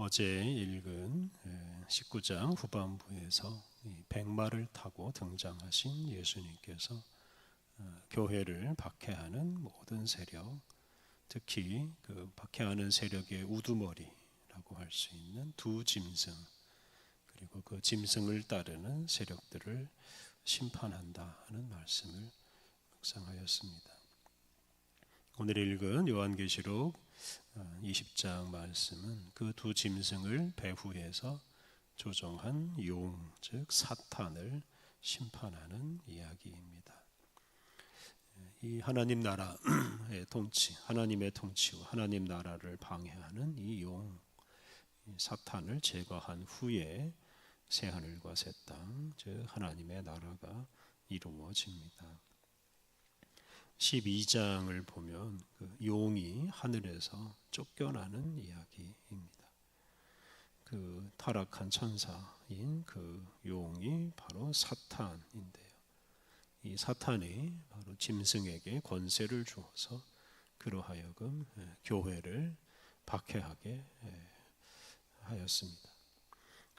어제 읽은 19장 후반부에서 백마를 타고 등장하신 예수님께서 교회를 박해하는 모든 세력, 특히 그 박해하는 세력의 우두머리라고 할 수 있는 두 짐승, 그리고 그 짐승을 따르는 세력들을 심판한다 하는 말씀을 묵상하였습니다. 오늘 읽은 요한계시록 20장 말씀은 그 두 짐승을 배후에서 조종한 용, 즉 사탄을 심판하는 이야기입니다. 이 하나님 나라의 통치, 하나님의 통치와 하나님 나라를 방해하는 이 용, 사탄을 제거한 후에 새하늘과 새 땅, 즉 하나님의 나라가 이루어집니다. 12장을 보면 그 용이 하늘에서 쫓겨나는 이야기입니다. 그 타락한 천사인 그 용이 바로 사탄인데요. 이 사탄이 바로 짐승에게 권세를 주어서 그로 하여금 교회를 박해하게 하였습니다.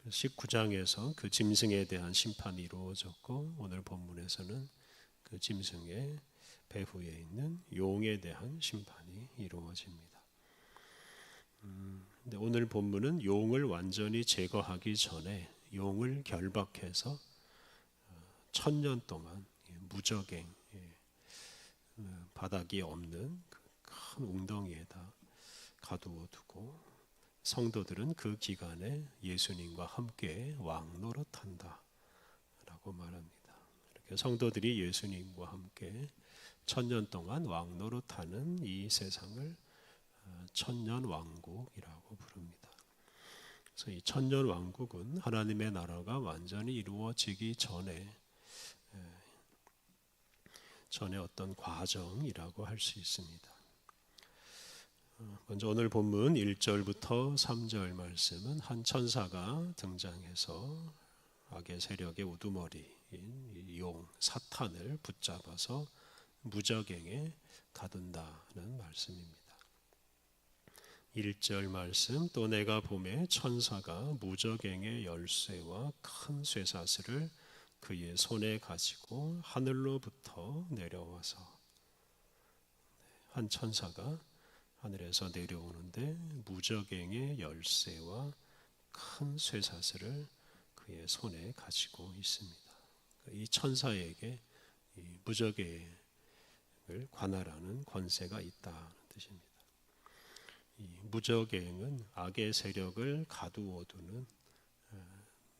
19장에서 그 짐승에 대한 심판이 이루어졌고, 오늘 본문에서는 그 짐승의 배후에 있는 용에 대한 심판이 이루어집니다. 근데 오늘 본문은 용을 완전히 제거하기 전에 용을 결박해서 1000년 동안 무적행, 바닥이 없는 큰 웅덩이에다 가두어 두고 성도들은 그 기간에 예수님과 함께 왕노릇한다 라고 말합니다. 이렇게 성도들이 예수님과 함께 1000년 동안 왕노릇하는 이 세상을 천년 왕국이라고 부릅니다. 그래서 이 천년 왕국은 하나님의 나라가 완전히 이루어지기 전에 어떤 과정이라고 할 수 있습니다. 먼저 오늘 본문 1절부터 3절 말씀은 한 천사가 등장해서 악의 세력의 우두머리인 용 사탄을 붙잡아서 무적행에 가둔다는 말씀입니다. 1절 말씀, 또 내가 보매 천사가 무적행의 열쇠와 큰 쇠사슬을 그의 손에 가지고 하늘로부터 내려와서, 한 천사가 하늘에서 내려오는데 무적행의 열쇠와 큰 쇠사슬을 그의 손에 가지고 있습니다. 이 천사에게 이 무적행을 관할하는 권세가 있다는 뜻입니다. 이 무적행은 악의 세력을 가두어 두는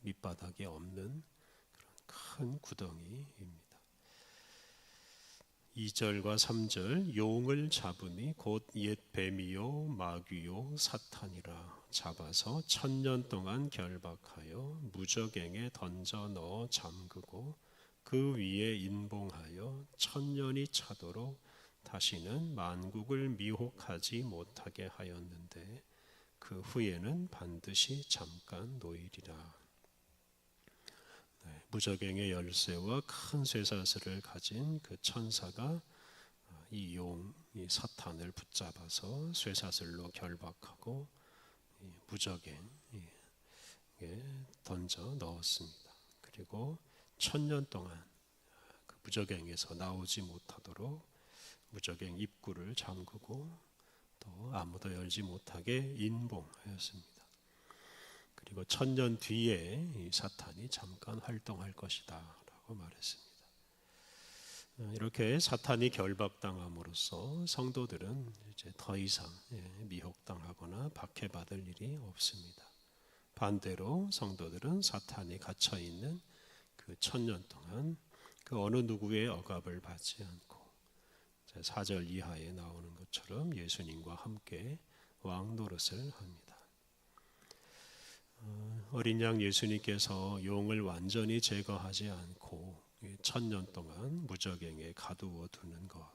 밑바닥이 없는 그런 큰 구덩이입니다. 2절과 3절, 용을 잡으니 곧 옛 뱀이요 마귀요 사탄이라, 잡아서 1000년 동안 결박하여 무적행에 던져 넣어 잠그고 그 위에 인봉하여 1000년이 차도록 다시는 만국을 미혹하지 못하게 하였는데 그 후에는 반드시 잠깐 놓이리라. 무적행의 열쇠와 큰 쇠사슬을 가진 그 천사가 이 용, 이 사탄을 붙잡아서 쇠사슬로 결박하고 무적행에 던져 넣었습니다. 그리고 1000년 동안 그 무적행에서 나오지 못하도록 무적행 입구를 잠그고 또 아무도 열지 못하게 인봉하였습니다. 그리고 1000년 뒤에 이 사탄이 잠깐 활동할 것이다 라고 말했습니다. 이렇게 사탄이 결박당함으로써 성도들은 이제 더 이상 미혹당하거나 박해받을 일이 없습니다. 반대로 성도들은 사탄이 갇혀있는 그 1000년 동안 그 어느 누구의 억압을 받지 않고 4절 이하에 나오는 것처럼 예수님과 함께 왕노릇을 합니다. 어린 양 예수님께서 용을 완전히 제거하지 않고 1000년 동안 무적행에 가두어 두는 것,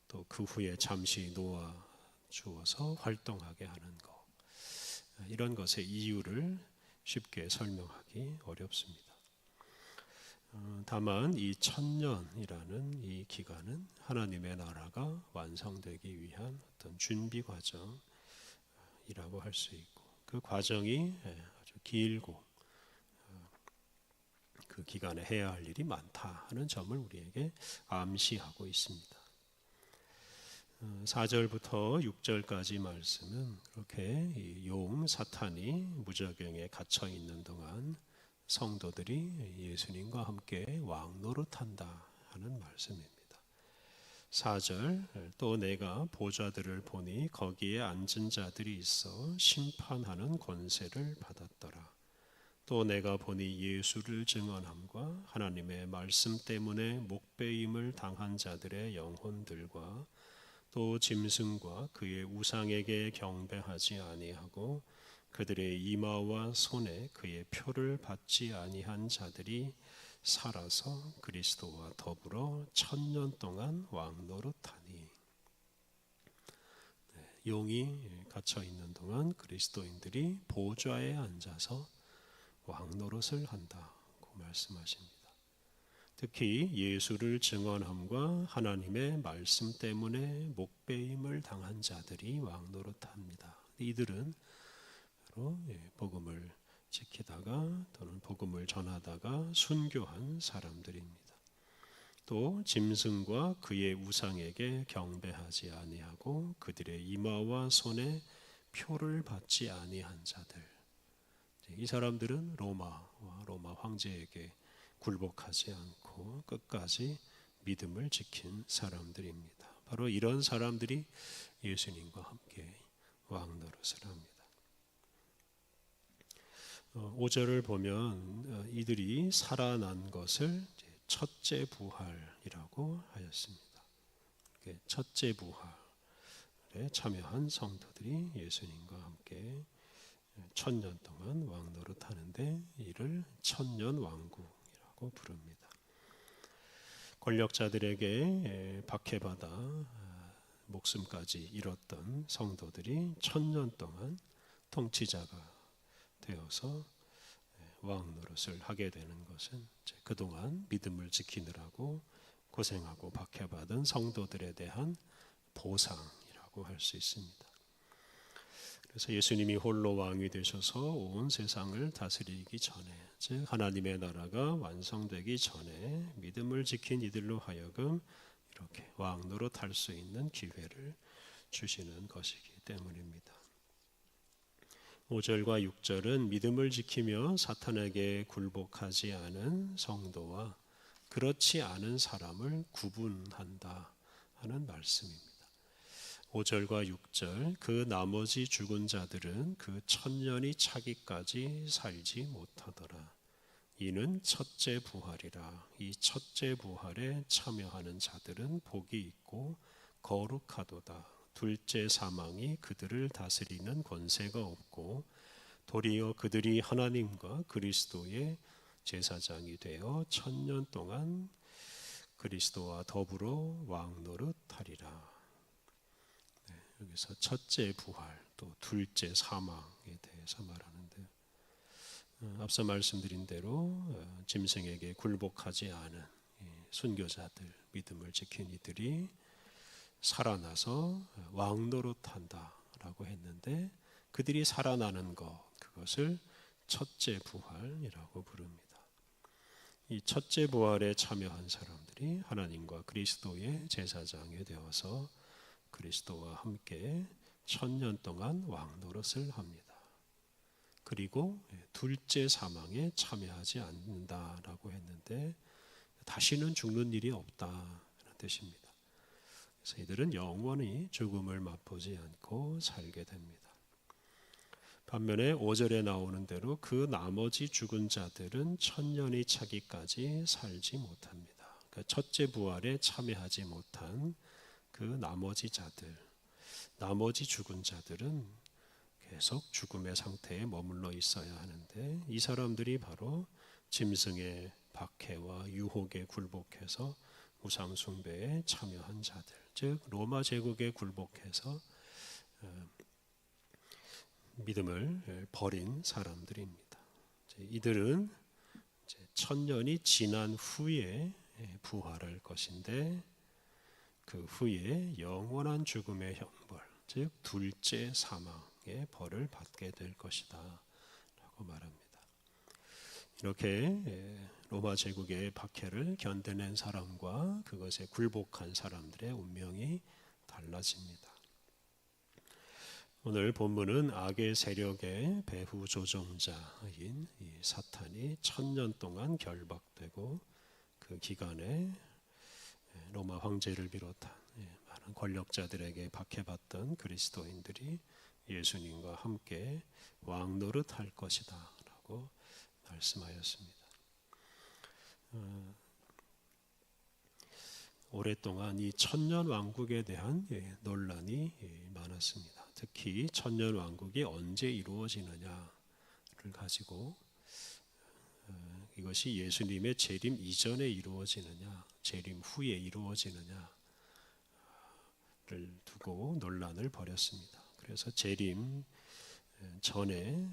또 그 후에 잠시 놓아 주어서 활동하게 하는 것, 이런 것의 이유를 쉽게 설명하기 어렵습니다. 다만 이 1000년이라는 이 기간은 하나님의 나라가 완성되기 위한 어떤 준비 과정이라고 할 수 있고, 그 과정이 아주 길고 그 기간에 해야 할 일이 많다 하는 점을 우리에게 암시하고 있습니다. 4절부터 6절까지 말씀은 그렇게 용 사탄이 무저경에 갇혀 있는 동안 성도들이 예수님과 함께 왕노릇한다 하는 말씀입니다. 4절 또 내가 보좌들을 보니 거기에 앉은 자들이 있어 심판하는 권세를 받았더라. 또 내가 보니 예수를 증언함과 하나님의 말씀 때문에 목배임을 당한 자들의 영혼들과 또 짐승과 그의 우상에게 경배하지 아니하고 그들의 이마와 손에 그의 표를 받지 아니한 자들이 살아서 그리스도와 더불어 1000년 동안 왕노릇하니. 용이 갇혀 있는 동안 그리스도인들이 보좌에 앉아서 왕노릇을 한다고 말씀하십니다. 특히 예수를 증언함과 하나님의 말씀 때문에 목배임을 당한 자들이 왕노릇합니다. 이들은 바로 복음을 지키다가 또는 복음을 전하다가 순교한 사람들입니다. 또 짐승과 그의 우상에게 경배하지 아니하고 그들의 이마와 손에 표를 받지 아니한 자들. 이 사람들은 로마 황제에게 굴복하지 않고 끝까지 믿음을 지킨 사람들입니다. 바로 이런 사람들이 예수님과 함께 왕노릇을 합니다. 5절을 보면 이들이 살아난 것을 첫째 부활이라고 하였습니다. 첫째 부활에 참여한 성도들이 예수님과 함께 1000년 동안 왕노릇하는데 이를 천년왕국이라고 부릅니다. 권력자들에게 박해받아 목숨까지 잃었던 성도들이 1000년 동안 통치자가 되어서 왕노릇을 하게 되는 것은 그동안 믿음을 지키느라고 고생하고 박해받은 성도들에 대한 보상이라고 할 수 있습니다. 그래서 예수님이 홀로 왕이 되셔서 온 세상을 다스리기 전에, 즉 하나님의 나라가 완성되기 전에 믿음을 지킨 이들로 하여금 이렇게 왕노릇할 수 있는 기회를 주시는 것이기 때문입니다. 5절과 6절은 믿음을 지키며 사탄에게 굴복하지 않은 성도와 그렇지 않은 사람을 구분한다 하는 말씀입니다. 5절과 6절 그 나머지 죽은 자들은 그 1000년이 차기까지 살지 못하더라. 이는 첫째 부활이라. 이 첫째 부활에 참여하는 자들은 복이 있고 거룩하도다. 둘째 사망이 그들을 다스리는 권세가 없고 도리어 그들이 하나님과 그리스도의 제사장이 되어 1000년 동안 그리스도와 더불어 왕노릇하리라. 여기서 첫째 부활 또 둘째 사망에 대해서 말하는데 앞서 말씀드린 대로 짐승에게 굴복하지 않은 순교자들, 믿음을 지킨 이들이 살아나서 왕노릇한다라고 했는데 그들이 살아나는 것, 그것을 첫째 부활이라고 부릅니다. 이 첫째 부활에 참여한 사람들이 하나님과 그리스도의 제사장이 되어서 그리스도와 함께 1000년 동안 왕노릇을 합니다. 그리고 둘째 사망에 참여하지 않는다라고 했는데 다시는 죽는 일이 없다는 뜻입니다. 그래서 이들은 영원히 죽음을 맛보지 않고 살게 됩니다. 반면에 5절에 나오는 대로 그 나머지 죽은 자들은 1000년이 차기까지 살지 못합니다. 그러니까 첫째 부활에 참여하지 못한 그 나머지 자들, 나머지 죽은 자들은 계속 죽음의 상태에 머물러 있어야 하는데 이 사람들이 바로 짐승의 박해와 유혹에 굴복해서 우상 숭배에 참여한 자들, 즉 로마 제국에 굴복해서 믿음을 버린 사람들입니다. 이들은 1000년이 지난 후에 부활할 것인데 그 후에 영원한 죽음의 형벌, 즉 둘째 사망이 심하게 벌을 받게 될 것이다 라고 말합니다. 이렇게 로마 제국의 박해를 견뎌낸 사람과 그것에 굴복한 사람들의 운명이 달라집니다. 오늘 본문은 악의 세력의 배후 조종자인 이 사탄이 1000년 동안 결박되고 그 기간에 로마 황제를 비롯한 많은 권력자들에게 박해받던 그리스도인들이 예수님과 함께 왕노릇할 것이다 라고 말씀하였습니다. 오랫동안 이 천년 왕국에 대한 논란이 많았습니다. 특히 천년 왕국이 언제 이루어지느냐를 가지고 이것이 예수님의 재림 이전에 이루어지느냐 재림 후에 이루어지느냐를 두고 논란을 벌였습니다. 그래서 재림 전에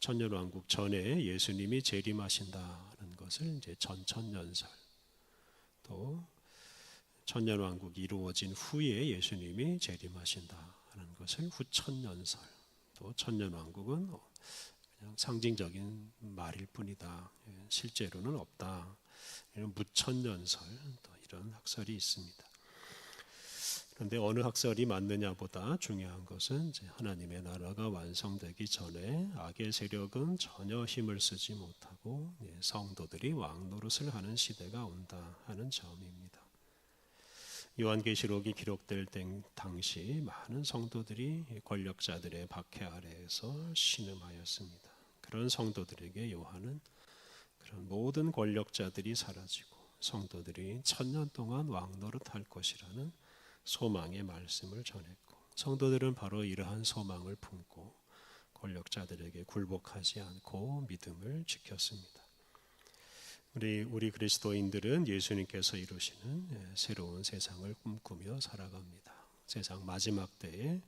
천년왕국 전에 예수님이 재림하신다는 것을 이제 전천년설, 또 천년왕국이 이루어진 후에 예수님이 재림하신다는 것을 후천년설, 또 천년왕국은 그냥 상징적인 말일 뿐이다, 실제로는 없다, 이런 무천년설, 또 이런 학설이 있습니다. 그런데 어느 학설이 맞느냐보다 중요한 것은 이제 하나님의 나라가 완성되기 전에 악의 세력은 전혀 힘을 쓰지 못하고 성도들이 왕노릇을 하는 시대가 온다 하는 점입니다. 요한계시록이 기록될 당시 많은 성도들이 권력자들의 박해 아래에서 신음하였습니다. 그런 성도들에게 요한은 그런 모든 권력자들이 사라지고 성도들이 1000년 동안 왕노릇할 것이라는 소망의 말씀을 전했고, 성도들은 바로 이러한 소망을 품고 권력자들에게 굴복하지 않고 믿음을 지켰습니다. 우리 그리스도인들은 예수님께서 이루시는 새로운 세상을 꿈꾸며 살아갑니다. 세상 마지막 때에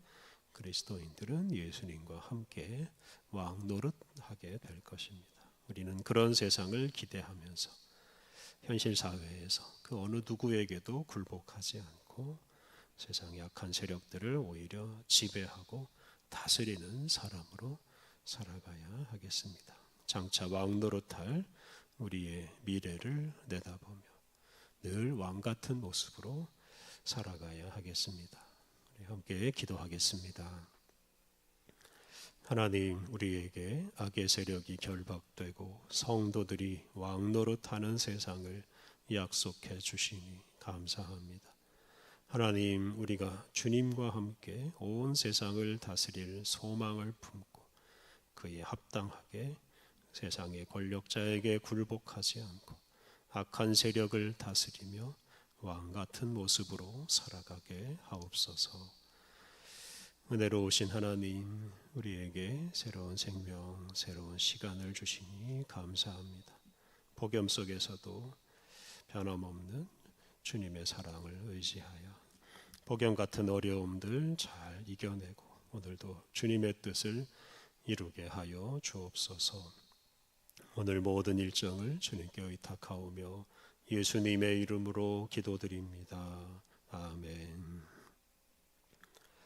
그리스도인들은 예수님과 함께 왕노릇하게 될 것입니다. 우리는 그런 세상을 기대하면서 현실 사회에서 그 어느 누구에게도 굴복하지 않고 세상의 악한 세력들을 오히려 지배하고 다스리는 사람으로 살아가야 하겠습니다. 장차 왕노릇할 우리의 미래를 내다보며 늘 왕같은 모습으로 살아가야 하겠습니다. 우리 함께 기도하겠습니다. 하나님, 우리에게 악의 세력이 결박되고 성도들이 왕노릇하는 세상을 약속해 주시니 감사합니다. 하나님, 우리가 주님과 함께 온 세상을 다스릴 소망을 품고 그에 합당하게 세상의 권력자에게 굴복하지 않고 악한 세력을 다스리며 왕같은 모습으로 살아가게 하옵소서. 은혜로우신 하나님, 우리에게 새로운 생명, 새로운 시간을 주시니 감사합니다. 복음 속에서도 변함없는 주님의 사랑을 의지하여 복음 같은 어려움들 잘 이겨내고 오늘도 주님의 뜻을 이루게 하여 주옵소서. 오늘 모든 일정을 주님께 의탁하오며 예수님의 이름으로 기도드립니다. 아멘.